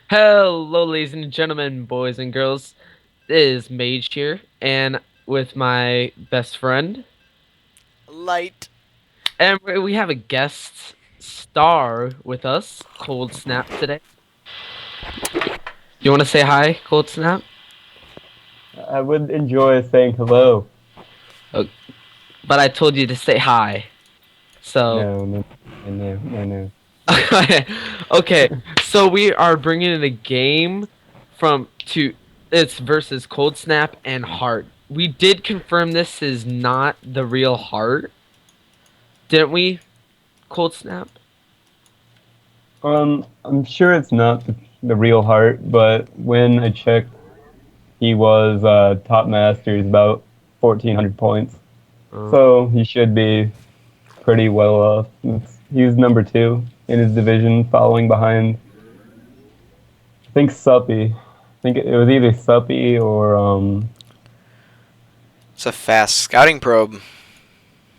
Hello, ladies and gentlemen, boys and girls. This is MaGe here, and with my best friend, LiGhT. and we have a guest star with us, ColdSnap today. You want to say hi, ColdSnap? I would enjoy saying hello. Oh, but I told you to say hi. So, No, no, no, no, no, no. okay. So we are bringing in a game from to it's versus ColdSnap and Heart. We did confirm this is not the real Heart, didn't we? ColdSnap. I'm sure it's not the real Heart, but when I checked, he was top masters, about 1,400 points. Uh, So he should be pretty well off. He's number two in his division, following behind, I think, Suppy. I think it was either Suppy or, It's a fast scouting probe.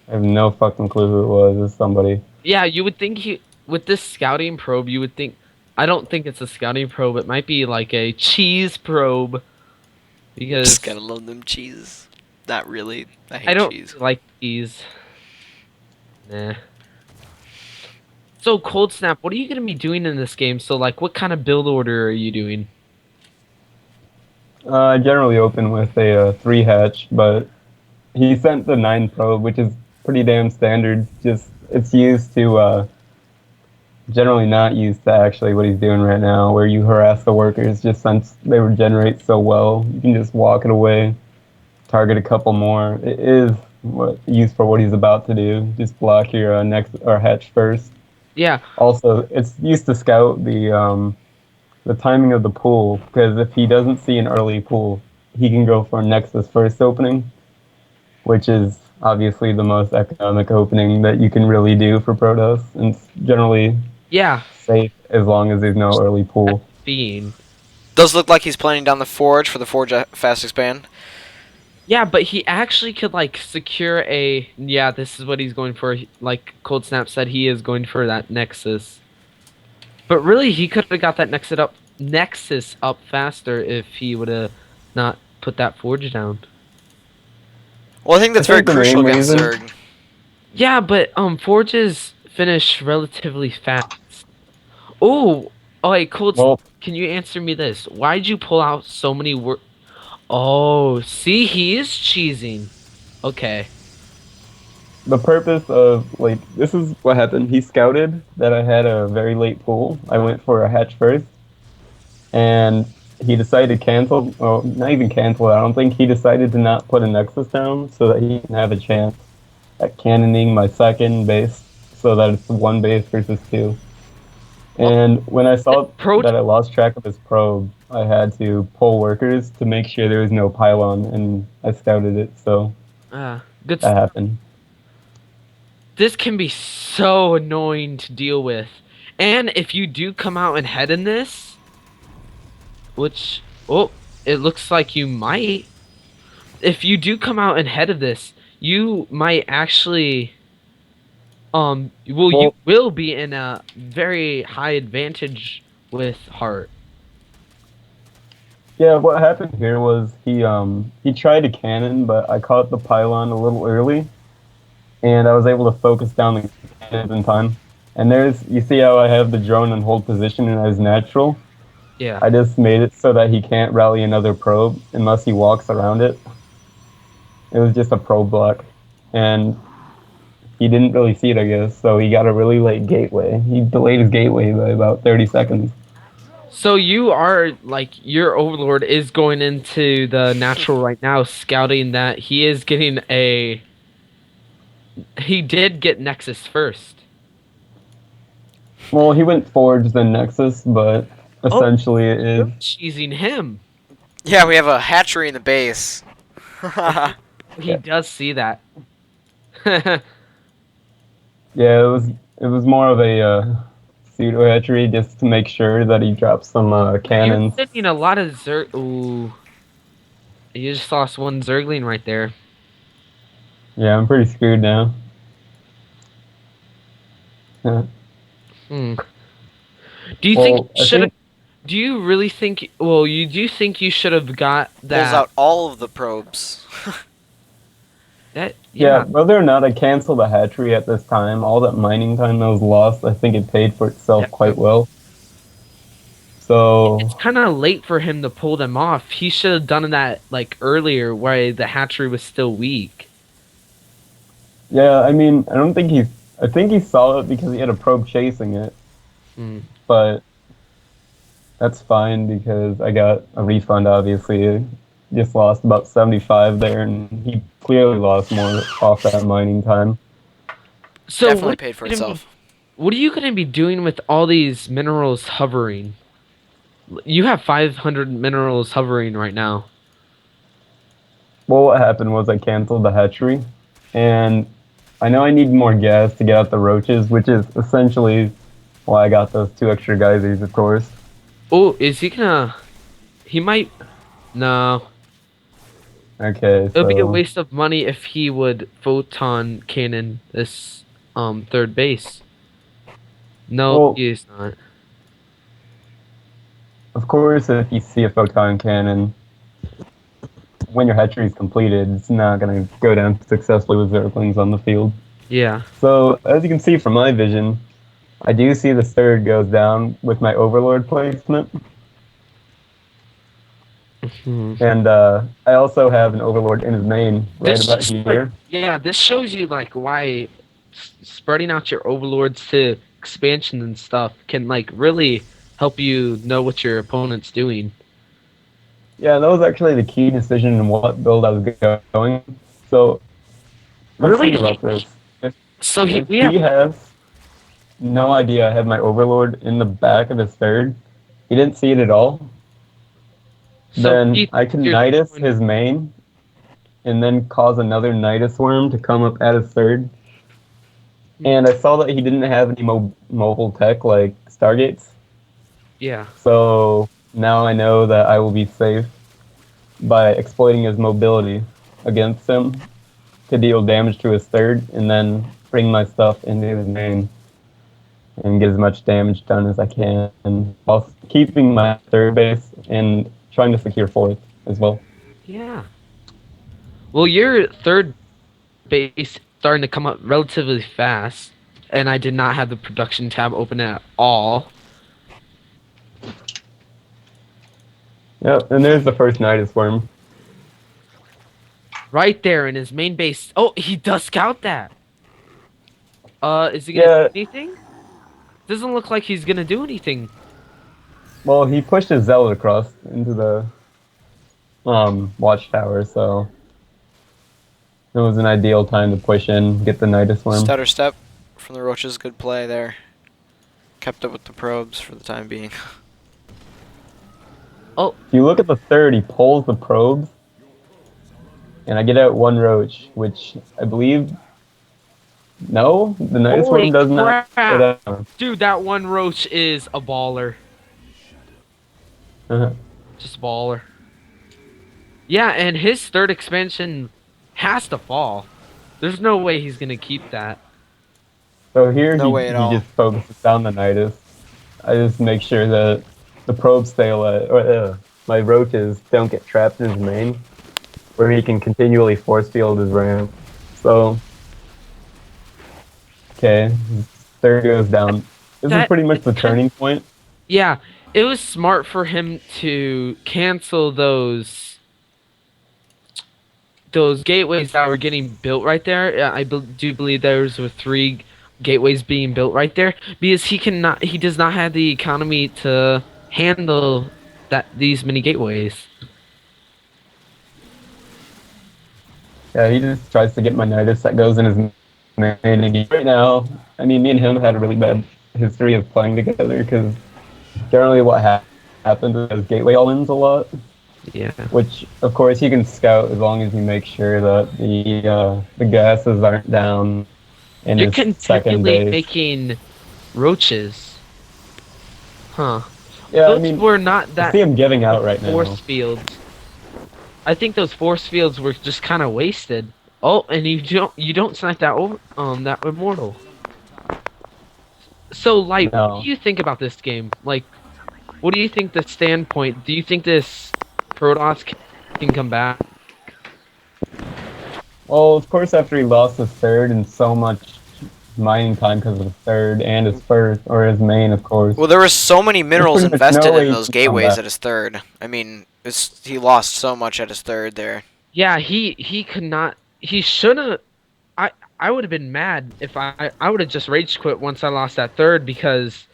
I have no fucking clue who it was. It's somebody. yeah, you would think he with this scouting probe, you would think I don't think it's a scouting probe. It might be like a cheese probe Just because gotta love them cheese. Not really. I I hate don't cheese. like cheese. Nah. So Cold Snap, what are you gonna be doing in this game? So like, what kind of build order are you doing? I generally open with a three hatch, but he sent the 9 probe, which is pretty damn standard. Just it's used to generally not used to actually what he's doing right now, where you harass the workers just since they regenerate so well. You can just walk it away, target a couple more. It is used for what he's about to do. Just block your next or hatch first. Yeah, Also, it's used to scout the timing of the pool, because if he doesn't see an early pool, he can go for Nexus first opening, which is obviously the most economic opening that you can really do for Protoss, and it's generally yeah, safe as long as there's no early pool. being. Does look like he's planning down the forge for the forge fast expand. Yeah, but he actually could like secure a. Yeah, this is what he's going for. Like Cold Snap said, he is going for that Nexus. But really, he could have got that Nexus up faster if he would have not put that forge down. Well, I think I that's very think the crucial main against reason, Zerg. Yeah, but forges finish relatively fast. Oh, oh, hey, well, Can you answer me this? Why'd you pull out so many work? Oh, see, he is cheesing. Okay. the purpose of, like, this is what happened. He scouted that I had a very late pool. I went for a hatch first, and he decided to cancel. Well, not even cancel. I don't think he decided to not put a Nexus down so that he can have a chance at cannoning my second base, so that it's one base versus two. Well, And when I the saw pro. that I lost track of his probe, I had to pull workers to make sure there was no pylon, and I scouted it, so Good. that happened. This can be so annoying to deal with. And if you do come out ahead in this, which, oh, it looks like you might. If you do come out ahead of this, you might actually, you Well, will be in a very high advantage with Heart. yeah, what happened here was he tried to cannon, but I caught the pylon a little early, and I was able to focus down the cannons in time. And there's, you see how I have the drone in hold position and as natural? Yeah. I just made it so that he can't rally another probe unless he walks around it. It was just a probe block. And he didn't really see it, I guess, so he got a really late gateway. He delayed his gateway by about 30 seconds. So you are like your overlord is going into the natural right now, scouting that he is getting a. He did get Nexus first. Well, he went Forge then Nexus, but Oh, essentially it you're is. cheesing him. Yeah, we have a hatchery in the base. He Yeah, does see that. yeah, it was more of a pseudo hatchery just to make sure that he drops some You're cannons. sending a lot of Zerg. Ooh, you just lost one Zergling right there. Yeah, I'm pretty screwed now. Yeah. Hmm. Do you think Well, you should have? Do you really think? Well, you do think you should have got Pulls that? out all of the probes. That Yeah, yeah. whether or not I cancel the hatchery at this time, all that mining time that was lost, I think it paid for itself quite well. It's So, kind of late for him to pull them off. He should have done that like earlier, while the hatchery was still weak. yeah, I mean, I think he saw it because he had a probe chasing it, Mm. but that's fine because I got a refund, obviously. Just lost about 75 there, and he clearly lost more off that mining time. So Definitely paid for itself. what are you gonna be doing with all these minerals hovering? You have 500 minerals hovering right now. Well, what happened was I canceled the hatchery, and I know I need more gas to get out the roaches, which is essentially why I got those 2 extra geysers, of course. Oh, is he gonna? He might. No, Okay, it would be a so waste of money if he would photon cannon this third base. No, well, he is not. of course, if you see a photon cannon when your hatchery is completed, it's not going to go down successfully with zerglings on the field. Yeah. So, as you can see from my vision, I do see the third goes down with my overlord placement. Hmm. And I also have an overlord in his main right This about just like here. yeah, this shows you like why spreading out your overlords to expansion and stuff can like really help you know what your opponent's doing. Yeah, that was actually the key decision in what build I was going. So let's think Really? about this. So If we he have has no idea I have my overlord in the back of his third, he didn't see it at all, so what do then you I think can you're Nidus doing? his main and then cause another Nidus worm to come up at his third. And I saw that he didn't have any mobile tech like Stargates. Yeah. So now I know that I will be safe by exploiting his mobility against him to deal damage to his third and then bring my stuff into his main and get as much damage done as I can while keeping my third base and trying to secure fourth as well. Yeah. Well, your third base is starting to come up relatively fast, and I did not have the production tab open at all. Yep, and there's the first Nidus worm. Right there in his main base. Oh, he does scout that. Is he gonna do Yeah, anything? Doesn't look like he's gonna do anything. well, he pushed his zealot across into the watchtower, so it was an ideal time to push in, get the Nidus worm. Stutter step from the roaches. Good play there. Kept up with the probes for the time being. Oh, If you look at the third, he pulls the probes, and I get out one roach, which I believe. No, the Nidus holy worm does not go crap! down. Dude, that one roach is a baller. Uh-huh. Just a baller. Yeah, and his third expansion has to fall. There's no way he's gonna keep that. So here No way at he all. just focuses down the Nidus. I just make sure that the probes stay alive, or my roaches don't get trapped in his main, where he can continually force field his ramp. So, okay, third goes down. This is That pretty much it's the kind turning point. yeah, it was smart for him to cancel those gateways that were getting built right there. Yeah, do believe were three gateways being built right there because he does not have the economy to handle these many gateways. Yeah, he just tries to get my Nidus that goes in his main again. Right now, I mean, me and him had a really bad history of playing together because generally what happens is gateway all-ins a lot. Yeah. Which, of course, you can scout as long as you make sure that the gases aren't down in You're his second continually base. making roaches. Huh. Yeah, I Those mean, were not I that see him giving out right now. force fields. I think those force fields were just kind of wasted. Oh, and you don't snipe that that immortal. So, like, what do No. you think about this game? Like, what do you think the standpoint? Do you think this Protoss can come back? Well, of course, after he lost his third and so much mining time because of his third and his first, or his main, of course. Well, there were so many There's minerals pretty much no invested way in he those can come gateways back. at his third. I mean, he lost so much at his third there. Yeah, he could not. He should have. I would have been mad if I would have just rage quit once I lost that third because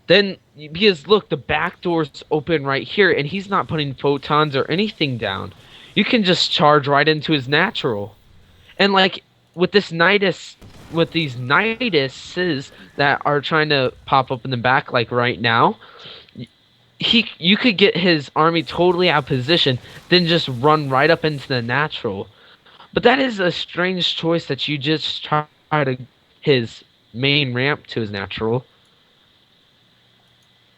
then because look, the back door's open right here and he's not putting photons or anything down. You can just charge right into his natural. And like with this Nidus, with these Niduses that are trying to pop up in the back like right now, you could get his army totally out of position, then just run right up into the natural. But that is a strange choice that you just try to his main ramp to his natural.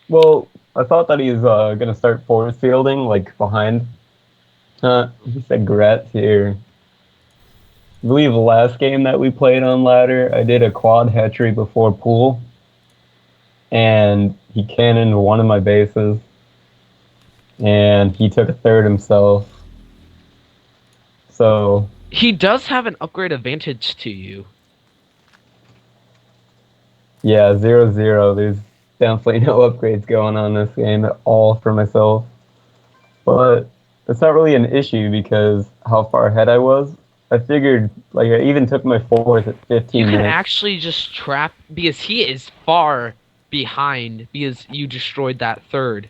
Well, I thought that he was gonna start force fielding like behind. He said Gretz here. I believe the last game that we played on ladder, I did a quad hatchery before pool, and he cannoned one of my bases, and he took a third himself. So He does have an upgrade advantage to you. yeah, 0-0. There's definitely no upgrades going on this game at all for myself. But it's not really an issue because how far ahead I was. I figured, like, I even took my fourth at 15 You can minutes. actually just trap because he is far behind because you destroyed that third.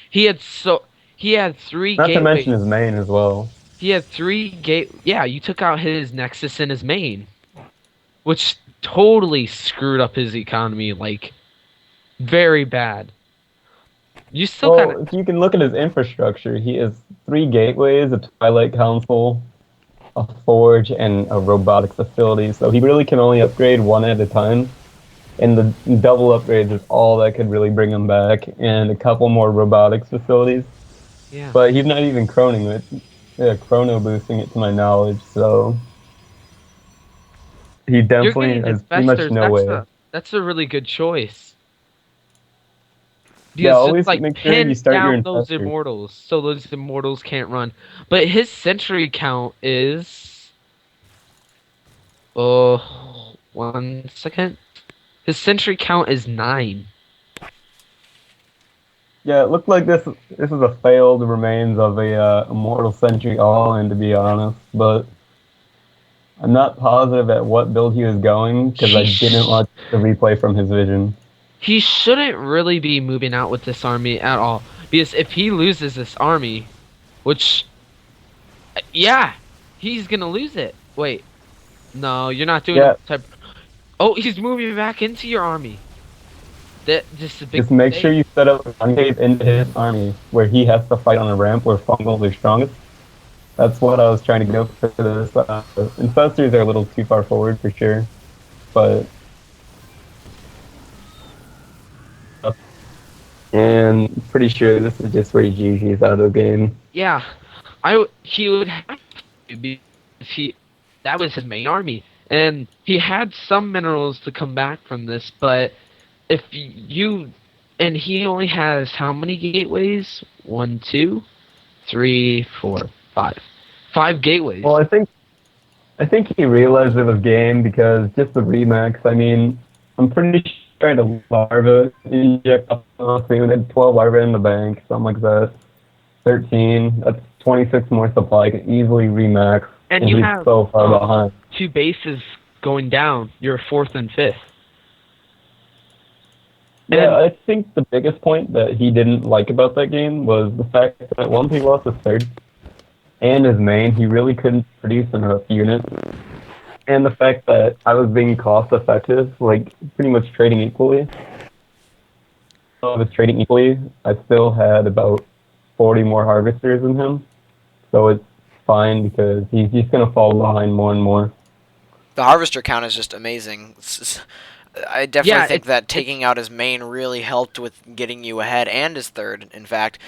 He had three Not to mention gateways. his main as well. He had three gate. Yeah, you took out his Nexus and his main, which totally screwed up his economy. Like very bad. You still kind Well, of if you can look at his infrastructure, he has 3 gateways, a Twilight Council, a forge, and a robotics facility. So he really can only upgrade one at a time. And the double upgrades is all that could really bring him back, and a couple more robotics facilities. yeah. But he's not even chrono boosting it to my knowledge. So he You're definitely getting has pretty much investors. no way. That's a really good choice. Yeah, Because just always like make sure you pin start your down those investors. immortals so those immortals can't run. But his century count is 1 second. His century count is 9. Yeah, it looked like this is a failed remains of a Immortal Century All-In, to be honest. But I'm not positive at what build he was going because I didn't watch the replay from his vision. He shouldn't really be moving out with this army at all. Because if he loses this army, which yeah, he's gonna lose it. Wait. No, you're not doing Yeah, type. Oh, he's moving back into your army. That just a big just make mistake. sure you set up one cave into his army where he has to fight on a ramp where fungals are strongest. That's what I was trying to go for this. Infestors are a little too far forward for sure, but and pretty sure this is just where GG's out of the game. Yeah, he would have to be if that was his main army, and he had some minerals to come back from this. But if you and he only has how many gateways? 1, 2, 3, 4, 5. 5 gateways. Well, I think he realized it was game because just the remax. I mean, I'm pretty sure I had a larva inject up soon. Had 12 larvae in the bank, something like that. 13. That's 26 more supply. I can easily remax. And you he's have so far behind. 2 bases going down. You're 4th and 5th. Yeah, I think the biggest point that he didn't like about that game was the fact that once he lost his third and his main, he really couldn't produce enough units. And the fact that I was being cost effective, like pretty much trading equally. So I was trading equally. I still had about 40 more harvesters than him. So it's fine because he's just going to fall behind more and more. The harvester count is just amazing. I definitely think that taking out his main really helped with getting you ahead, and his third. In fact,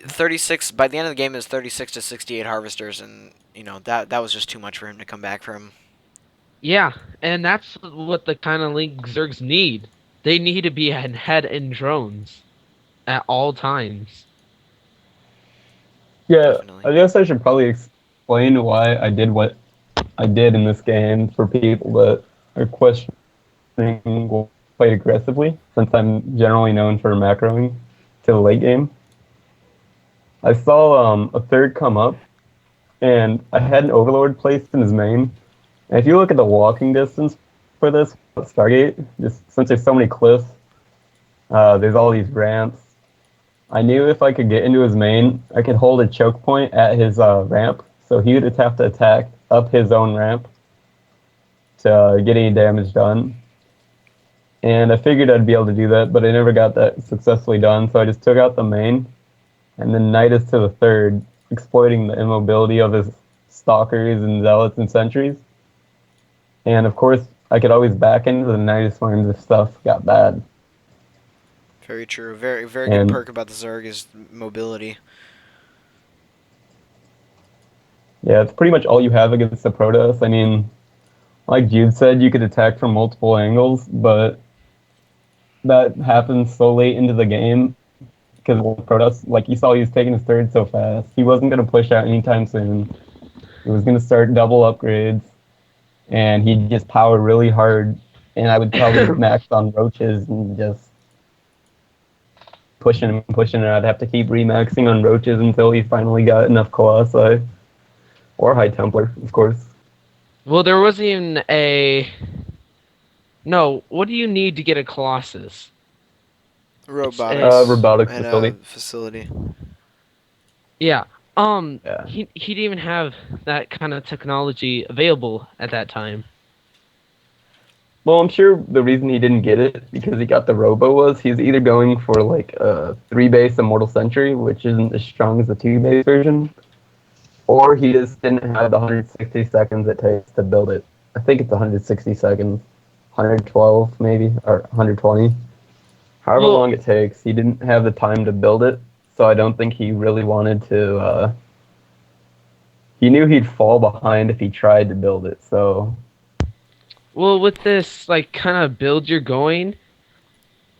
36 by the end of the game is 36 to 68 harvesters, and you know that was just too much for him to come back from. Yeah, and that's what the kind of league Zergs need. They need to be ahead in drones at all times. Yeah, Definitely. I guess I should probably explain why I did what I did in this game for people that are questioning quite aggressively, since I'm generally known for macroing to the late game. I saw a third come up, and I had an overlord placed in his main. And if you look at the walking distance for this Stargate, just since there's so many cliffs, there's all these ramps. I knew if I could get into his main, I could hold a choke point at his ramp, so he would have to attack up his own ramp to get any damage done. And I figured I'd be able to do that, but I never got that successfully done, so I just took out the main, and then Nidus to the third, exploiting the immobility of his stalkers and zealots and sentries. And of course, I could always back into the Nidus farms if stuff got bad. Very true. Very very good And perk about the Zerg is mobility. yeah, it's pretty much all you have against the Protoss. I mean, like Jude said, you could attack from multiple angles, but that happens so late into the game because Protoss, like you saw, he was taking his third so fast. He wasn't going to push out anytime soon. He was going to start double upgrades, and he'd just power really hard. And I would probably max on roaches and just pushing him, pushing, and I'd have to keep remaxing on roaches until he finally got enough Colossi. Or High Templar, of course. Well, there wasn't even a... No, what do you need to get a Colossus? Robotics Robotics and facility. a facility. Yeah. Yeah. He didn't even have that kind of technology available at that time. Well, I'm sure the reason he didn't get it because he got the Robo was he's either going for like a 3-base Immortal Sentry, which isn't as strong as the 2-base version, or he just didn't have the 160 seconds it takes to build it. I think it's 160 seconds, 112 maybe, or 120. However Well, long it takes, he didn't have the time to build it, so I don't think he really wanted to. He knew he'd fall behind if he tried to build it, so. well, with this like kind of build you're going,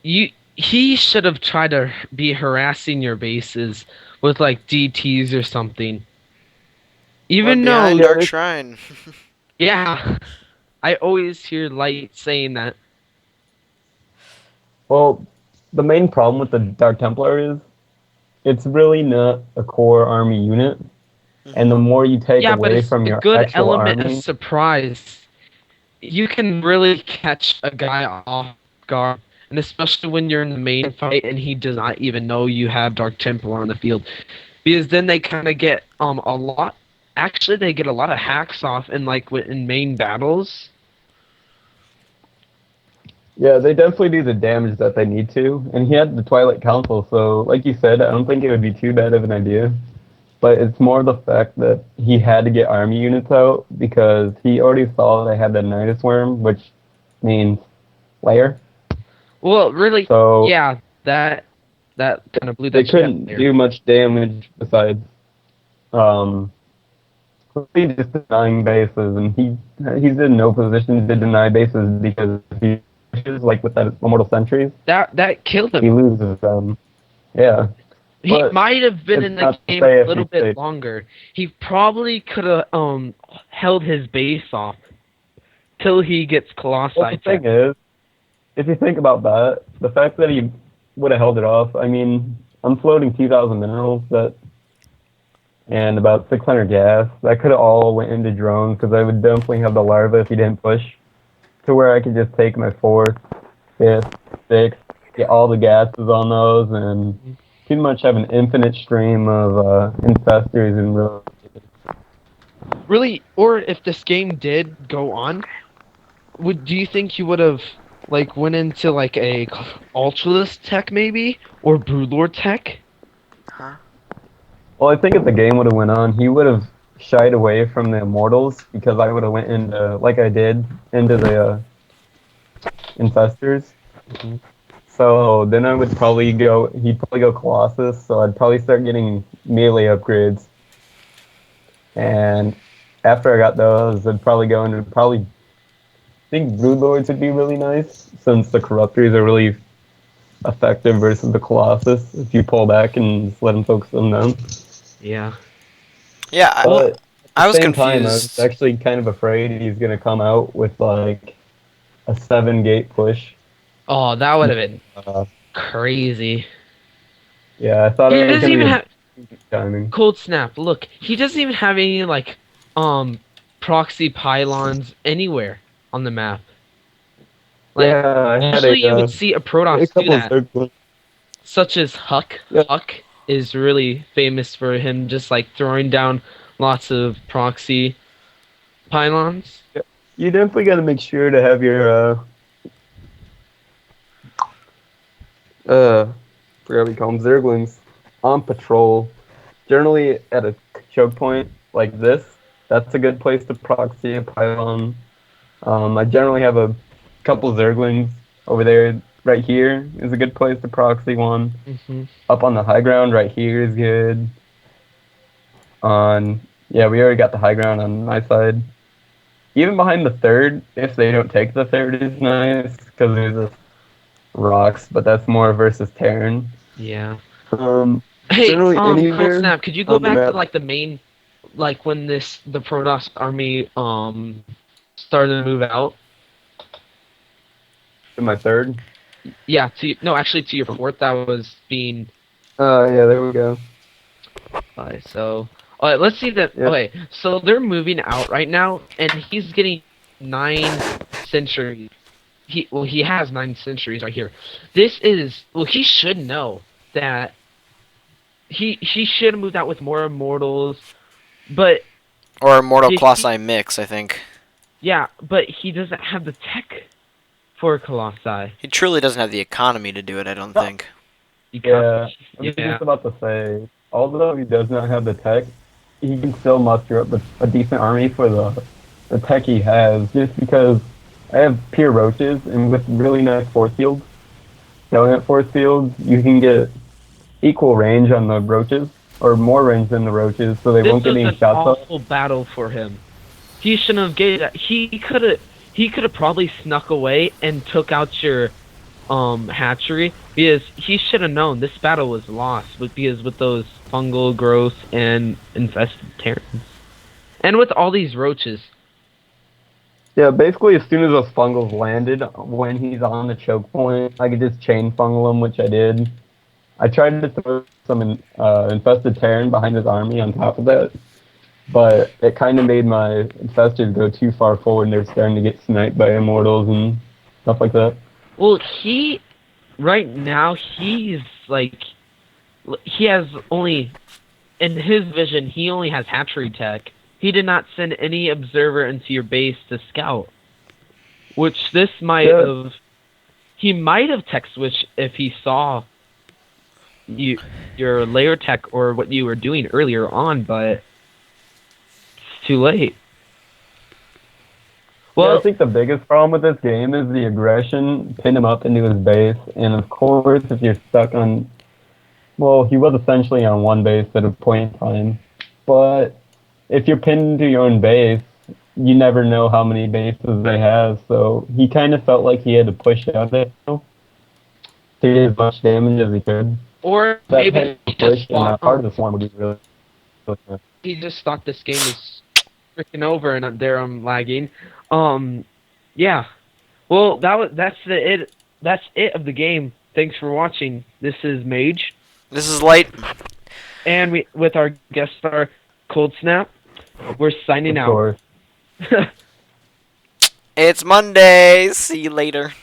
he should have tried to be harassing your bases with like DTs or something. Or Even behind though, Dark Shrine. yeah, I always hear LiGhT saying that. Well, the main problem with the Dark Templar is it's really not a core army unit, and the more you take Yeah, but away it's from a your good actual element of army, surprise. You can really catch a guy off guard, and especially when you're in the main fight and he does not even know you have Dark Templar on the field, because then they kind of get a lot. Actually, they get a lot of hacks off in in main battles. yeah, they definitely do the damage that they need to. And he had the Twilight Council, so like you said, I don't think it would be too bad of an idea. But it's more the fact that he had to get army units out because he already saw they had the Nidus Worm, which means layer. Well, really, So yeah, that kind of blew they that shit out couldn't there. do much damage besides um, really just denying bases, and he's in no position to deny bases because he pushes like with that Immortal Sentries, That killed he him. loses them. Yeah, He but might have been it's in the not to game say a if he little bit stayed. longer. He probably could have held his base off till he gets Colossi Well, the tech. thing is, if you think about that, the fact that he would have held it off. I mean, I'm floating 2,000 minerals and about 600 gas. That could have all went into drones because I would definitely have the larva if he didn't push to where I could just take my 4th, 5th, 6th, get all the gases on those, and pretty much have an infinite stream of infestors and really. Really, or if this game did go on, do you think you would have went into a Ultralist tech maybe or Broodlord tech? Huh? Well, I think if the game would have went on, he would have shied away from the Immortals because I would have went into, like I did, into the infestors. Mhm. So then I would probably go. He'd probably go Colossus. So I'd probably start getting melee upgrades. And after I got those, I'd probably go into think Broodlords would be really nice since the Corruptors are really effective versus the Colossus if you pull back and just let him focus on them. Yeah. Yeah, Well, But at I the was same time, I was confused. actually kind of afraid he's gonna come out with like a 7-gate push. oh, that would have been Uh, crazy. yeah, I thought He it was doesn't gonna even be have a timing. ColdSnap. Look, he doesn't even have any like proxy pylons anywhere on the map. Like Yeah, I had usually you would see a a Protoss do couple of that, circles. such as Huck. Yeah, Huck is really famous for him just like throwing down lots of proxy pylons. yeah. You definitely got to make sure to have your forgot what you call them, Zerglings on patrol. Generally, at a choke point like this, that's a good place to proxy a pylon. I generally have a couple Zerglings over there. Right here is a good place to proxy one. Hmm. Up on the high ground right here is good. On Yeah, we already got the high ground on my side. Even behind the third, if they don't take the third, is nice because there's a rocks, but that's more versus Terran. Yeah. Um, Hey, Generally anywhere ColdSnap, could you go on the back to map. like the main, like when the Protoss army started to move out? To my third. Yeah, to no, actually to your fourth. That was being Yeah, there we go. so. Alright, let's see that. Yeah, Okay, so they're moving out right now, and he's getting 9 centuries. He has 9 centuries right here. This is he should know that he should have moved out with more immortals, but Or Immortal did he? Colossi mix, I think. Yeah, but he doesn't have the tech for Colossi. He truly doesn't have the economy to do it, I don't think. yeah. I was Yeah. just about to say, although he does not have the tech, he can still muster up a decent army for the tech he has. Just because I have pure roaches, and with really nice force fields, donut force fields, you can get equal range on the roaches, or more range than the roaches, so they This won't get was any an shots off. awful battle for him. He shouldn't have gave that. He could have probably snuck away and took out your hatchery because he should have known this battle was lost because with those fungal growth and infested terrans. And with all these roaches. Yeah, basically, as soon as those fungals landed, when he's on the choke point, I could just chain fungal him, which I did. I tried to throw some infested Terran behind his army on top of that, but it kind of made my infested go too far forward, and they're starting to get sniped by immortals and stuff like that. Well, right now he's like he has only in his vision he only has hatchery tech. He did not send any observer into your base to scout, which this might Yeah, have he might have tech switched if he saw your layer tech or what you were doing earlier on, but it's too late. yeah. I Well, think the biggest problem with this game is the aggression. Pin him up into his base, and of course, if you're stuck on, well, he was essentially on one base at a point in time, but if you're pinned into your own base, you never know how many bases they have. So he kind of felt like he had to push out there to get as much damage as he could. or That maybe type of push and part of um, the swarm would be really good. he just thought this game was freaking over, and there I'm lagging. Yeah. Well, that's it of the game. Thanks for watching. This is MaGe, This is LiGhT. and we with our guest star ColdSnap. We're signing Of out. course. It's Monday. See you later.